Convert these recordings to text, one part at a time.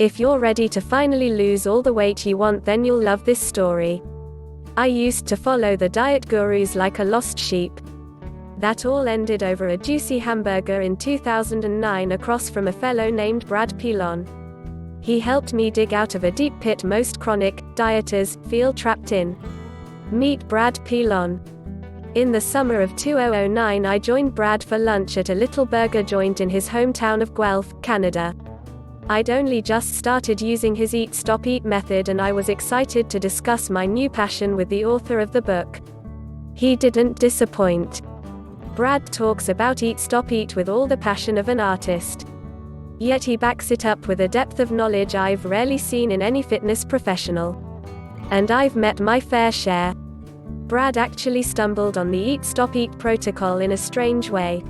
If you're ready to finally lose all the weight you want, then you'll love this story. I used to follow the diet gurus like a lost sheep. That all ended over a juicy hamburger in 2009 across from a fellow named Brad Pilon. He helped me dig out of a deep pit most chronic dieters feel trapped in. Meet Brad Pilon. In the summer of 2009, I joined Brad for lunch at a little burger joint in his hometown of Guelph, Canada. I'd only just started using his Eat Stop Eat method, and I was excited to discuss my new passion with the author of the book. He didn't disappoint. Brad talks about Eat Stop Eat with all the passion of an artist. Yet he backs it up with a depth of knowledge I've rarely seen in any fitness professional. And I've met my fair share. Brad actually stumbled on the Eat Stop Eat protocol in a strange way.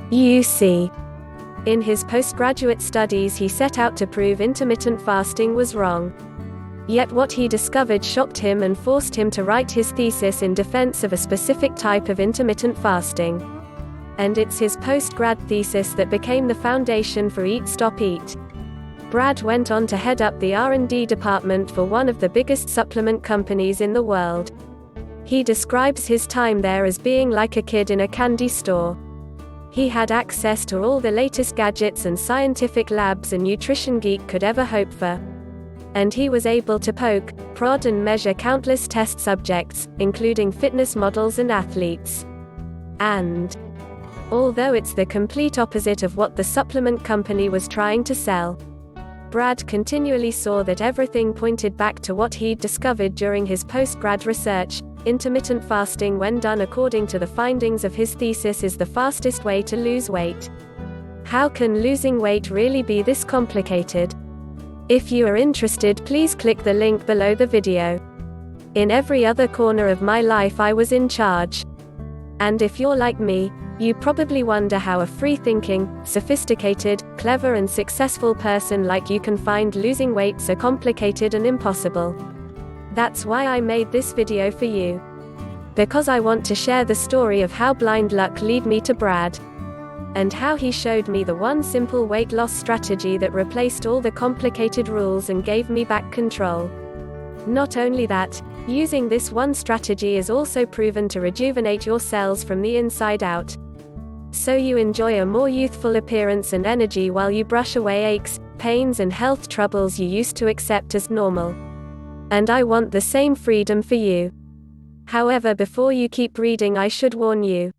You see, in his postgraduate studies he set out to prove intermittent fasting was wrong. Yet what he discovered shocked him and forced him to write his thesis in defense of a specific type of intermittent fasting. And it's his postgrad thesis that became the foundation for Eat Stop Eat. Brad went on to head up the R&D department for one of the biggest supplement companies in the world. He describes his time there as being like a kid in a candy store. He had access to all the latest gadgets and scientific labs a nutrition geek could ever hope for. And he was able to poke, prod and measure countless test subjects, including fitness models and athletes. And although it's the complete opposite of what the supplement company was trying to sell, Brad continually saw that everything pointed back to what he'd discovered during his postgrad research. Intermittent fasting, when done according to the findings of his thesis, is the fastest way to lose weight. How can losing weight really be this complicated? If you are interested, please click the link below the video. In every other corner of my life I was in charge. And if you're like me, you probably wonder how a free-thinking, sophisticated, clever and successful person like you can find losing weight so complicated and impossible. That's why I made this video for you. Because I want to share the story of how blind luck led me to Brad. And how he showed me the one simple weight loss strategy that replaced all the complicated rules and gave me back control. Not only that, using this one strategy is also proven to rejuvenate your cells from the inside out. So you enjoy a more youthful appearance and energy while you brush away aches, pains and health troubles you used to accept as normal. And I want the same freedom for you. However, before you keep reading, I should warn you.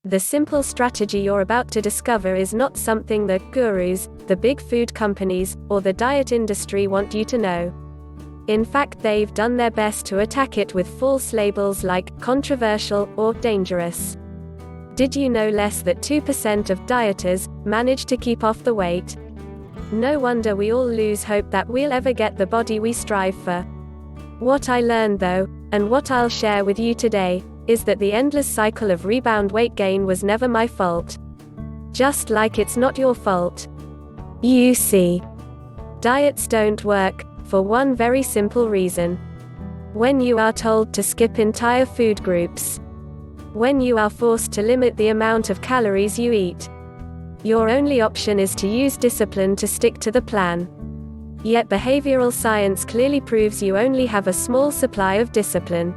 The simple strategy you're about to discover is not something that gurus, the big food companies, or the diet industry want you to know. In fact, they've done their best to attack it with false labels like controversial or dangerous. Did you know less than 2% of dieters manage to keep off the weight? No wonder we all lose hope that we'll ever get the body we strive for. What I learned though, and what I'll share with you today, is that the endless cycle of rebound weight gain was never my fault. Just like it's not your fault. You see, diets don't work, for one very simple reason. When you are told to skip entire food groups. When you are forced to limit the amount of calories you eat. Your only option is to use discipline to stick to the plan. Yet behavioral science clearly proves you only have a small supply of discipline.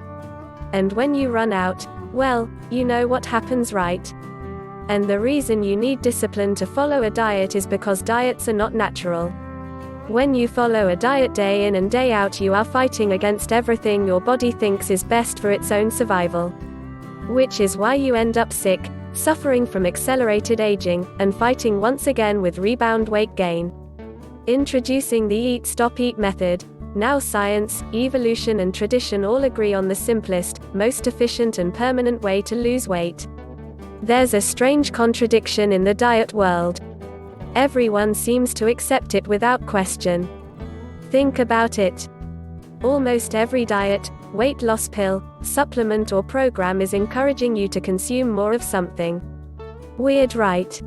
And when you run out, well, you know what happens, right? And the reason you need discipline to follow a diet is because diets are not natural. When you follow a diet day in and day out, you are fighting against everything your body thinks is best for its own survival. Which is why you end up sick, suffering from accelerated aging, and fighting once again with rebound weight gain. Introducing the Eat Stop Eat method. Now science, evolution and tradition all agree on the simplest, most efficient and permanent way to lose weight. There's a strange contradiction in the diet world. Everyone seems to accept it without question. Think about it. Almost every diet, weight loss pill, supplement or program is encouraging you to consume more of something. Weird, right?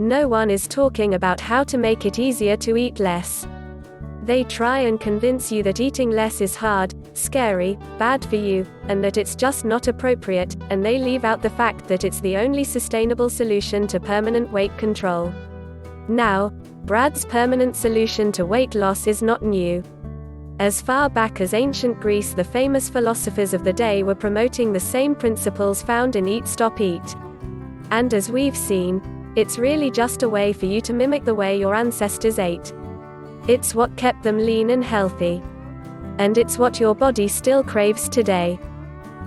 No one is talking about how to make it easier to eat less. They try and convince you that eating less is hard, scary, bad for you, and that it's just not appropriate, and they leave out the fact that it's the only sustainable solution to permanent weight control. Now, Brad's permanent solution to weight loss is not new. As far back as ancient Greece, the famous philosophers of the day were promoting the same principles found in Eat Stop Eat. And as we've seen, it's really just a way for you to mimic the way your ancestors ate. It's what kept them lean and healthy. And it's what your body still craves today.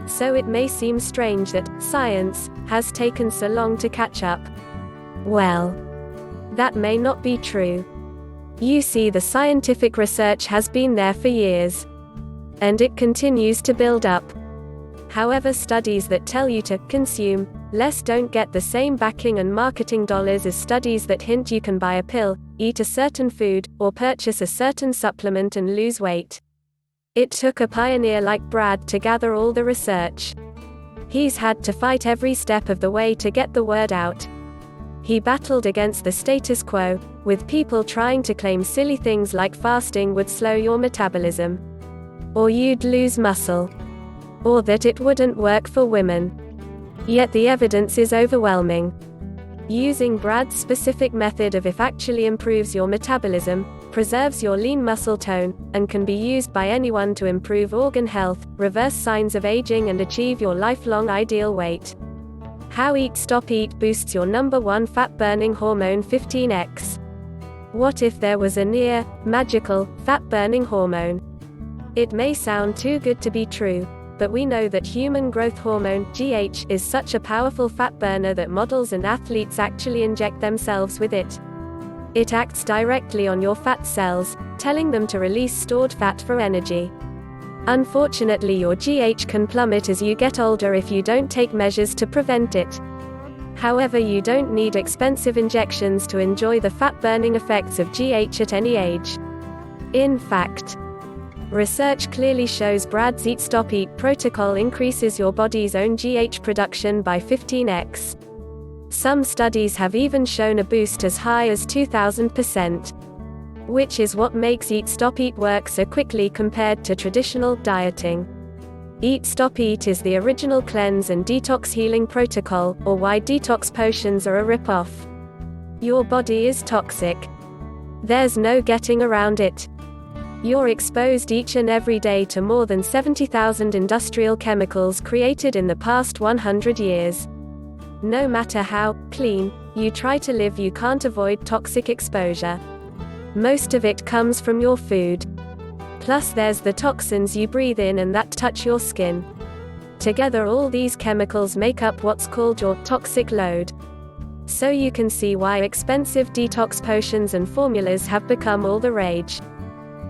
So it may seem strange that science has taken so long to catch up. Well, that may not be true. You see, the scientific research has been there for years. And it continues to build up. However, studies that tell you to consume less don't get the same backing and marketing dollars as studies that hint you can buy a pill, eat a certain food, or purchase a certain supplement and lose weight. It took a pioneer like Brad to gather all the research. He's had to fight every step of the way to get the word out. He battled against the status quo, with people trying to claim silly things like fasting would slow your metabolism, or you'd lose muscle, or that it wouldn't work for women. Yet the evidence is overwhelming. Using Brad's specific method of if actually improves your metabolism, preserves your lean muscle tone, and can be used by anyone to improve organ health, reverse signs of aging, and achieve your lifelong ideal weight. How Eat Stop Eat boosts your number one fat-burning hormone 15x. What if there was a near, magical, fat-burning hormone? It may sound too good to be true, but we know that human growth hormone, GH, is such a powerful fat burner that models and athletes actually inject themselves with it. It acts directly on your fat cells, telling them to release stored fat for energy. Unfortunately, your GH can plummet as you get older if you don't take measures to prevent it. However, you don't need expensive injections to enjoy the fat-burning effects of GH at any age. In fact, research clearly shows Brad's Eat Stop Eat protocol increases your body's own GH production by 15x. Some studies have even shown a boost as high as 2000%. Which is what makes Eat Stop Eat work so quickly compared to traditional dieting. Eat Stop Eat is the original cleanse and detox healing protocol, or why detox potions are a rip-off. Your body is toxic. There's no getting around it. You're exposed each and every day to more than 70,000 industrial chemicals created in the past 100 years. No matter how clean you try to live, you can't avoid toxic exposure. Most of it comes from your food. Plus there's the toxins you breathe in and that touch your skin. Together all these chemicals make up what's called your toxic load. So you can see why expensive detox potions and formulas have become all the rage.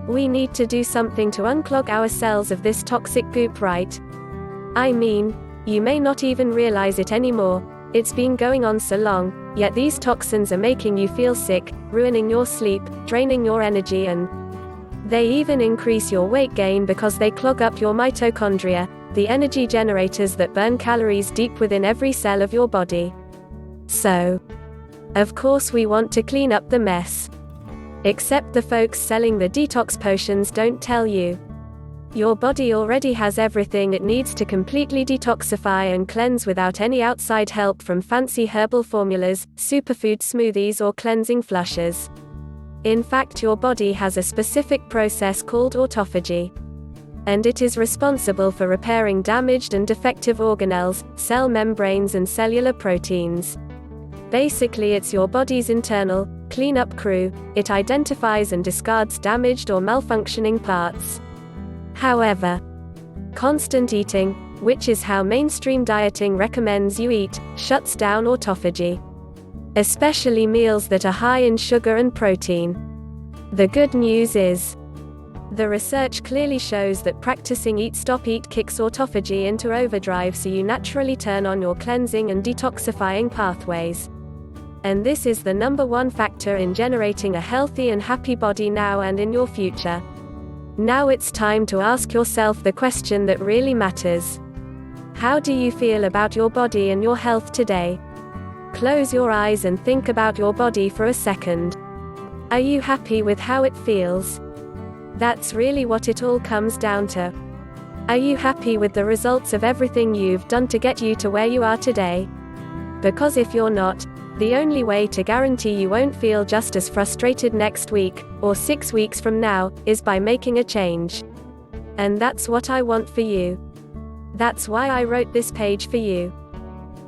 We need to do something to unclog our cells of this toxic goop, right? I mean, you may not even realize it anymore. It's been going on so long, yet these toxins are making you feel sick, ruining your sleep, draining your energy, and they even increase your weight gain because they clog up your mitochondria, the energy generators that burn calories deep within every cell of your body. So, of course we want to clean up the mess. Except the folks selling the detox potions don't tell you. Your body already has everything it needs to completely detoxify and cleanse without any outside help from fancy herbal formulas, superfood smoothies, or cleansing flushes. In fact, your body has a specific process called autophagy. And it is responsible for repairing damaged and defective organelles, cell membranes, and cellular proteins. Basically, it's your body's internal cleanup crew. It identifies and discards damaged or malfunctioning parts. However, constant eating, which is how mainstream dieting recommends you eat, shuts down autophagy. Especially meals that are high in sugar and protein. The good news is, the research clearly shows that practicing Eat Stop Eat kicks autophagy into overdrive, so you naturally turn on your cleansing and detoxifying pathways. And this is the number one factor in generating a healthy and happy body now and in your future. Now it's time to ask yourself the question that really matters. How do you feel about your body and your health today? Close your eyes and think about your body for a second. Are you happy with how it feels? That's really what it all comes down to. Are you happy with the results of everything you've done to get you to where you are today? Because if you're not, The only way to guarantee you won't feel just as frustrated next week, or 6 weeks from now, is by making a change. And that's what I want for you. That's why I wrote this page for you.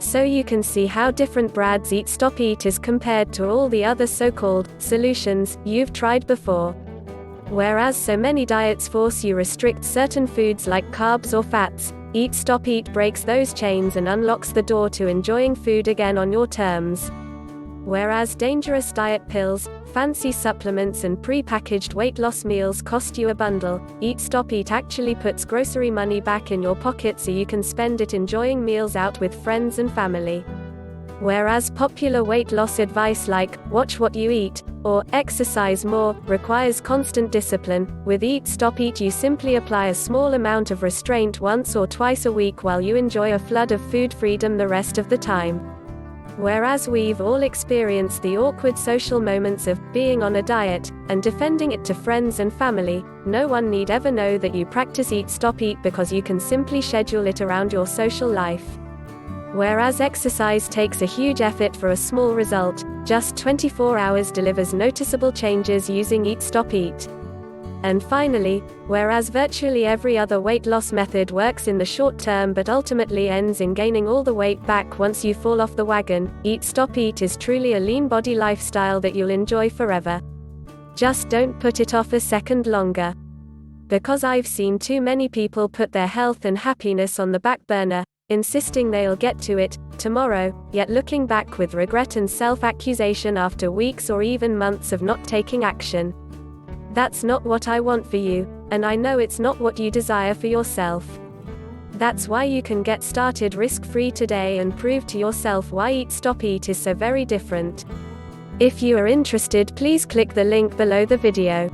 So you can see how different Brad's Eat Stop Eat is compared to all the other so-called solutions you've tried before. Whereas so many diets force you restrict certain foods like carbs or fats, Eat Stop Eat breaks those chains and unlocks the door to enjoying food again on your terms. Whereas dangerous diet pills, fancy supplements and pre-packaged weight loss meals cost you a bundle, Eat Stop Eat actually puts grocery money back in your pocket so you can spend it enjoying meals out with friends and family. Whereas popular weight loss advice like, watch what you eat, or exercise more, requires constant discipline, with Eat Stop Eat you simply apply a small amount of restraint once or twice a week while you enjoy a flood of food freedom the rest of the time. Whereas we've all experienced the awkward social moments of being on a diet, and defending it to friends and family, no one need ever know that you practice Eat Stop Eat because you can simply schedule it around your social life. Whereas exercise takes a huge effort for a small result, just 24 hours delivers noticeable changes using Eat Stop Eat. And finally, whereas virtually every other weight loss method works in the short term but ultimately ends in gaining all the weight back once you fall off the wagon, Eat Stop Eat is truly a lean body lifestyle that you'll enjoy forever. Just don't put it off a second longer. Because I've seen too many people put their health and happiness on the back burner, insisting they'll get to it tomorrow, yet looking back with regret and self-accusation after weeks or even months of not taking action. That's not what I want for you, and I know it's not what you desire for yourself. That's why you can get started risk-free today and prove to yourself why Eat Stop Eat is so very different. If you are interested, please click the link below the video.